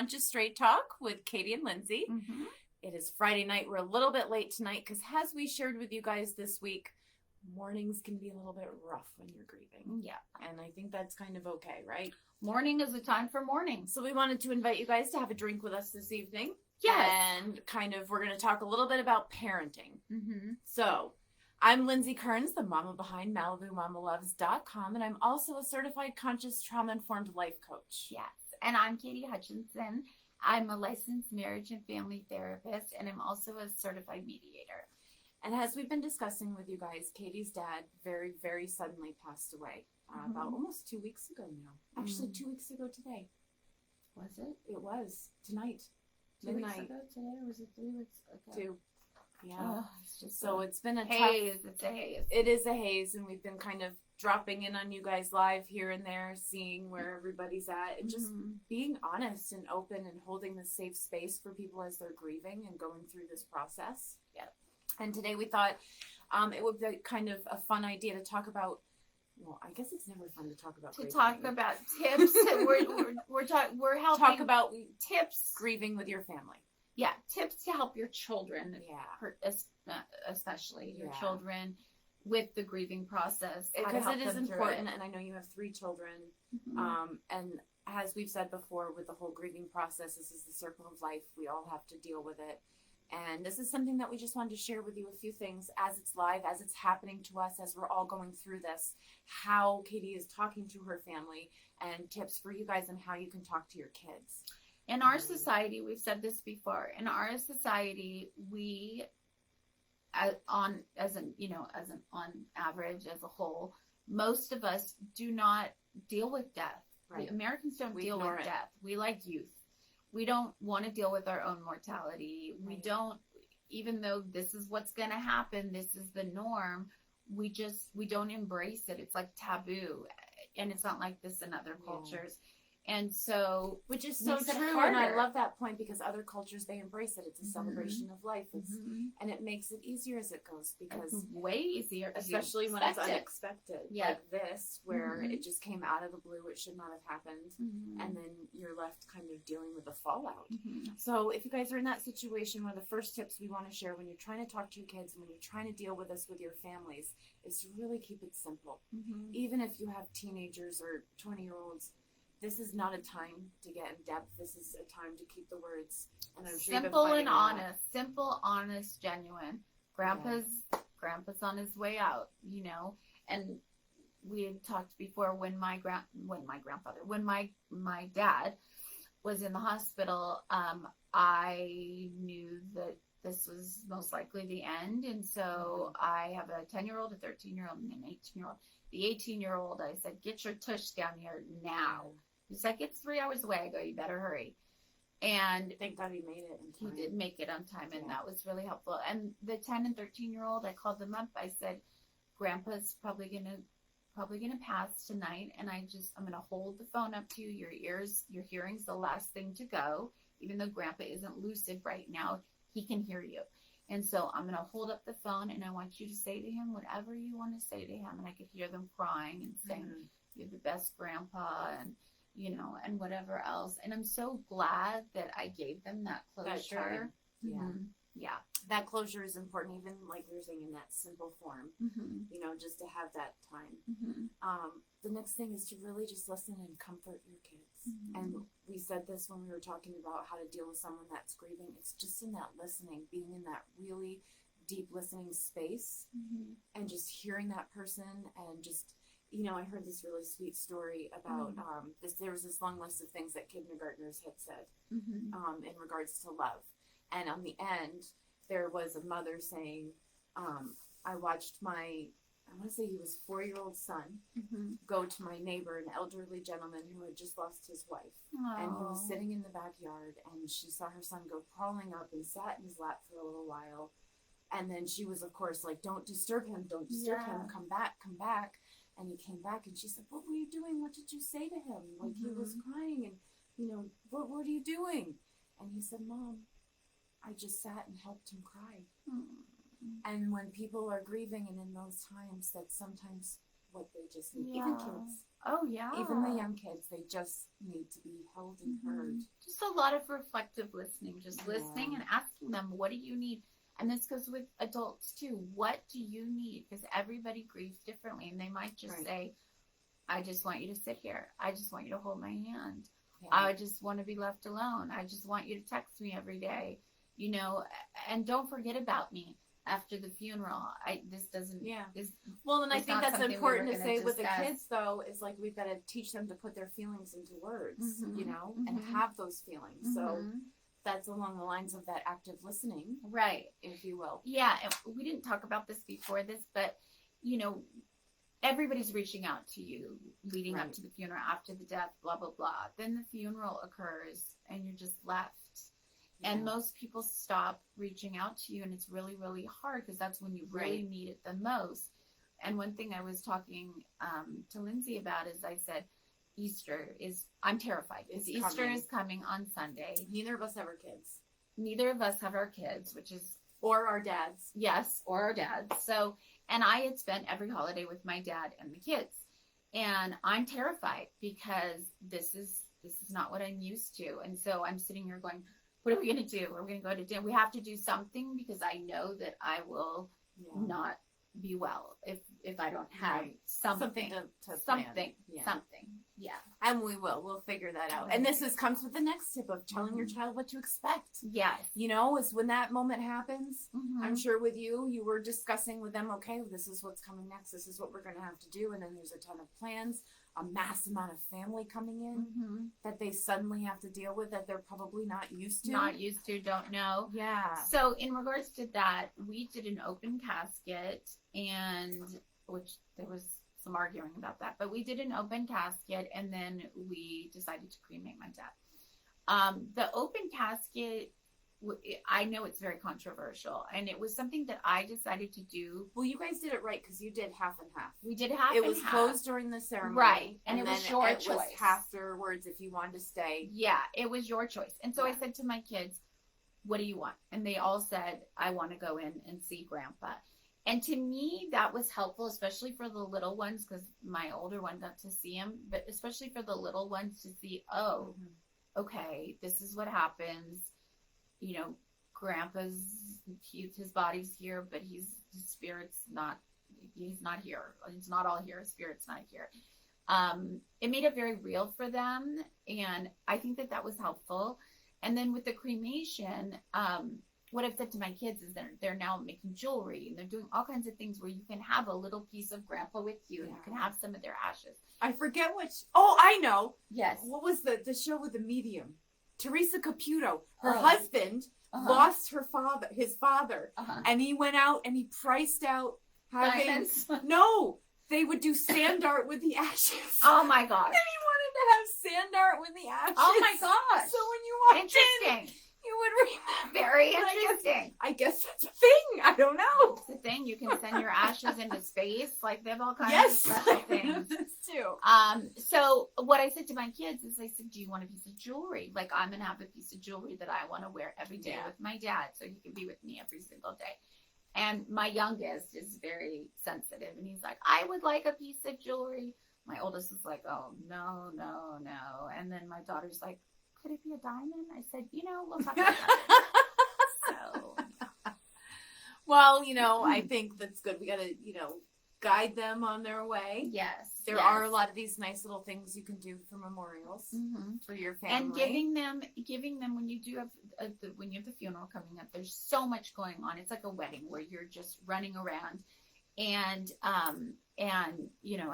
Conscious Straight Talk with Katie and Lindsey. Mm-hmm. It is Friday night. We're a little bit late tonight because, as we shared with you guys this week, mornings can be a little bit rough when you're grieving. Yeah. And I think that's kind of okay, right? Morning is a time for mourning. So we wanted to invite you guys to have a drink with us this evening. Yes. And we're going to talk a little bit about parenting. Mm-hmm. So I'm Lindsey Kearns, the mama behind MalibuMamaLoves.com, and I'm also a certified conscious trauma-informed life coach. Yes. And I'm Katie Hutchinson. I'm a licensed marriage and family therapist, and I'm also a certified mediator. And as we've been discussing with you guys, Katie's dad very, very suddenly passed away about almost 2 weeks ago now. Actually, 2 weeks ago today. Was it? It was. Tonight. 2 weeks Midnight. ago today, or was it 3 weeks ago? 2. Yeah. Oh, it's just So it's been a haze. tough... It's a haze. It is a haze, and we've been kind of dropping in on you guys live here and there, seeing where everybody's at, and just being honest and open and holding the safe space for people as they're grieving and going through this process. Yep. And today we thought it would be kind of a fun idea to talk about. Well, I guess it's never fun to talk about. To grieving. talk about tips. we're helping Talk about tips. grieving with your family. Yeah, tips to help your children. Yeah. Especially your Yeah. children with the grieving process. Because it is important, and I know you have 3 children. And as we've said before, with the whole grieving process, this is the circle of life. We all have to deal with it. And this is something that we just wanted to share with you, a few things as it's live, as it's happening to us, as we're all going through this, how Katie is talking to her family, and tips for you guys on how you can talk to your kids. In our society, we've said this before, in our society, we, on average, as a whole, most of us do not deal with death. Right. Americans don't We deal ignore with it. death. We like youth. We don't want to deal with our own mortality. We Right. don't, even though this is what's going to happen, this is the norm, we don't embrace it. It's like taboo. And it's not like this in other cultures. And so, which is so makes it true, harder. and I love that point, because other cultures, they embrace it. It's a celebration of life, and it makes it easier as it goes, because it's way easier, especially when it's unexpected, like this, where it just came out of the blue. It should not have happened, and then you're left kind of dealing with the fallout. So if you guys are in that situation, one of the first tips we want to share when you're trying to talk to your kids, when you're trying to deal with this with your families, is to really keep it simple. Even if you have teenagers or 20-year-olds, this is not a time to get in depth. This is a time to keep the words. And I'm sure simple and honest. Simple, honest, genuine. Grandpa's on his way out, And we had talked before, when my dad was in the hospital, I knew that this was most likely the end. And so I have a 10-year-old, a 13-year-old, and an 18-year-old. The 18-year-old, I said, get your tush down here now. He's like, it's 3 hours away. I go, you better hurry. And thank God he made it in time. He did make it on time, and that was really helpful. And the 10 and 13-year-old, I called them up. I said, Grandpa's probably gonna pass tonight, and I'm gonna hold the phone up to you. Your hearing's the last thing to go. Even though Grandpa isn't lucid right now, he can hear you. And so I'm gonna hold up the phone, and I want you to say to him whatever you want to say to him. And I could hear them crying and saying, "You're the best Grandpa," and and whatever else. And I'm so glad that I gave them that closure. Yeah. That closure is important, even like we were saying, in that simple form, just to have that time. The next thing is to really just listen and comfort your kids. And we said this when we were talking about how to deal with someone that's grieving. It's just in that listening, being in that really deep listening space, and just hearing that person, and just, I heard this really sweet story about there was this long list of things that kindergartners had said in regards to love. And on the end, there was a mother saying, I watched I want to say he was 4-year-old son, go to my neighbor, an elderly gentleman who had just lost his wife. And he was sitting in the backyard, and she saw her son go crawling up and sat in his lap for a little while. And then she was, of course, like, don't disturb him, come back. And he came back, and she said, what were you doing? What did you say to him? Like, he was crying, and, what are you doing? And he said, Mom, I just sat and helped him cry. And when people are grieving, and in those times, that sometimes what they just need. Yeah. Even kids. Oh, yeah. Even the young kids, they just need to be held and heard. Just a lot of reflective listening, just Yeah. listening and asking them, what do you need? And this goes with adults too. What do you need? Because everybody grieves differently, and they might just Right. say, I just want you to sit here. I just want you to hold my hand. Yeah. I just want to be left alone. I just want you to text me every day, you know, and don't forget about me after the funeral. This doesn't. Yeah. This, Well, and I it's think not that's something we important were to gonna say with the discuss. kids, though, is like we've got to teach them to put their feelings into words, Mhm. you know, and Mhm. have those feelings. So Mhm. that's along the lines of that active listening, Right. if you will. Yeah, and we didn't talk about this before this, but you know, everybody's reaching out to you leading up Right. to the funeral, after the death, blah blah blah. Then the funeral occurs, and you're just left. And Yeah. most people stop reaching out to you, and it's really, really hard because that's when you really Right. need it the most. And one thing I was talking to Lindsey about is I said, Easter is, I'm terrified because It's Easter coming. is coming on Sunday. Neither of us have our kids. Neither of us have our kids, which is, Or our dads. yes, or our dads. So, and I had spent every holiday with my dad and the kids. And I'm terrified because this is not what I'm used to. And so I'm sitting here going, what are we going to do? Are we going to go to dinner? We have to do something because I know that I will Yeah. not be well if I don't have Right. something. to plan. Something. Yeah. Something. Yeah. And we will. We'll figure that out. And this comes with the next tip of telling your child what to expect. Yes. You know, is when that moment happens, Mhm. I'm sure with you were discussing with them, okay, this is what's coming next. This is what we're going to have to do. And then there's a ton of plans, a mass amount of family coming in Mhm. that they suddenly have to deal with that they're probably not used to. Not used to, don't know. Yeah. So in regards to that, we did an open casket, and which there was some arguing about that, but we did an open casket, and then we decided to cremate my dad. The open casket, I know it's very controversial, and it was something that I decided to do. Well, you guys did it right because you did half and half. We did half It and was half. closed during the ceremony, Right, and it was then your it was choice. afterwards if you wanted to stay. Yeah, it was your choice. And so I Yeah. said to my kids, what do you want? And they all said, I want to go in and see Grandpa. And to me, that was helpful, especially for the little ones, because my older one got to see him, but especially for the little ones to see, oh, okay, this is what happens. You know, Grandpa's, his body's here, but his spirit's not, he's not here. It's not all here. His spirit's not here. It made it very real for them, and I think that was helpful. And then with the cremation, what I've said to my kids is they're now making jewelry, and they're doing all kinds of things where you can have a little piece of Grandpa with you, and you can have some of their ashes. I forget which. Oh, I know. Yes. What was the show with the medium? Teresa Caputo. Her Oh. husband Uh-huh. lost his father, Uh-huh. and he went out and he priced out having. Diamonds. No, they would do sand art with the ashes. Oh my gosh. And he wanted to have sand art with the ashes. Oh my gosh. So when you walked in, Interesting. you would remember. Very And I guess- interesting. I guess that's a thing. I don't know. It's the thing. You can send your ashes into space. Like, they have all kinds Yes, of special things. this too. So what I said to my kids is I said, do you want a piece of jewelry? Like, I'm going to have a piece of jewelry that I want to wear every day Yeah. with my dad so he can be with me every single day. And my youngest is very sensitive, and he's like, I would like a piece of jewelry. My oldest is like, oh, no, no, no. And then my daughter's like, could it be a diamond? I said, we'll talk about that. So, Well, I think that's good. We got to, guide them on their way. yes. There yes. are a lot of these nice little things you can do for memorials Mhm. for your family. And giving them when you do have when you have the funeral coming up, there's so much going on. It's like a wedding where you're just running around and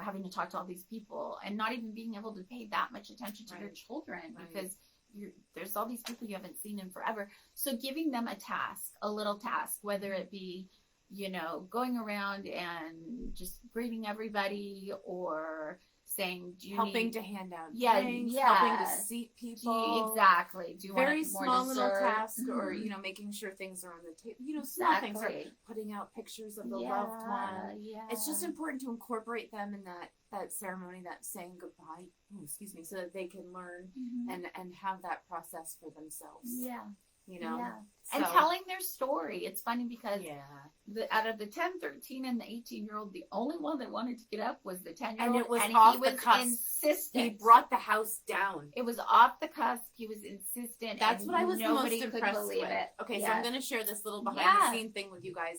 having to talk to all these people and not even being able to pay that much attention to your Right. children Right. because there's all these people you haven't seen in forever. So giving them a little task, whether it be going around and just greeting everybody or saying, do you helping need to hand out Yeah, drinks, yeah. helping to seat people. exactly. Do you Very want more small little dessert? task, or Mhm. making sure things are on the table. Small things, or Exactly. putting out pictures of the loved one. Yeah. It's just important to incorporate them in that ceremony, that saying goodbye. Oh, excuse me, so that they can learn Mhm. and have that process for themselves. Yeah. you know? Yeah. So, And telling their story. It's funny because yeah. out of the 10, 13, and the 18-year-old, the only one that wanted to get up was the 10-year-old. And it was he off was the cusp. insistent. He brought the house down. It was off the cusp. He was insistent. That's and what I was the most nobody could impressed believe with. it. Okay, so Yes. I'm going to share this little behind-the-scene thing with you guys.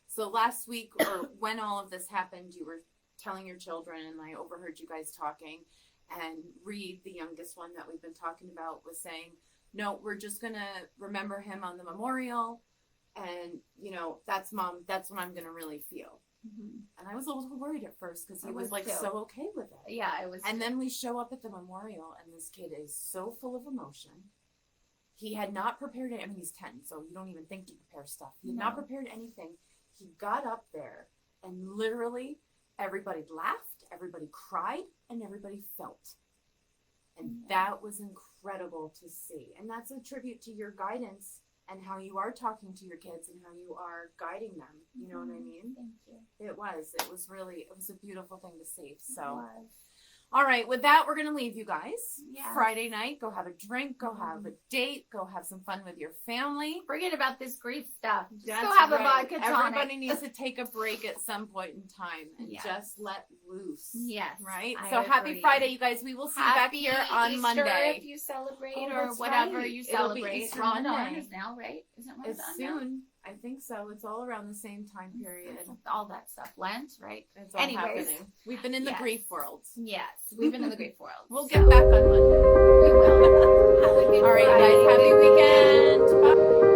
So last week, or when all of this happened, you were telling your children, and I overheard you guys talking, and Reed, the youngest one that we've been talking about, was saying, no, we're just going to remember him on the memorial, and, you know, that's Mom, that's what I'm going to really feel. Mm-hmm. And I was a little worried at first, because he I was, was like, too. so okay with it. Yeah, it was. And then we show up at the memorial, and this kid is so full of emotion. He had not prepared it. I mean, he's 10, so you don't even think to prepare stuff. He had not prepared anything. He got up there, and literally everybody laughed, everybody cried, and everybody felt. And that was incredible to see. And that's a tribute to your guidance and how you are talking to your kids and how you are guiding them. You know what I mean? Thank you. It was a beautiful thing to see. So. It was. All right, with that, we're going to leave you guys. Yeah. Friday night, go have a drink, go have a date, go have some fun with your family. Forget about this grief stuff. Just That's go have right. a vodka tonic. Everybody needs to take a break at some point in time and just let loose. Yes. Right? I So happy agree. Friday, you guys. We will see you back here on Easter Monday. if you celebrate Oh, or that's whatever right. you It'll be celebrate. Easter Ramadan Monday. is now, right? Isn't Ramadan It's now? soon. I think so. It's all around the same time period. All that stuff. Lent, right? It's all Anyways. happening. We've been in the grief world. Yes. We've been in the grief world. We'll get back on Monday. We will. Have a good All right, Friday. guys. Happy weekend. Bye.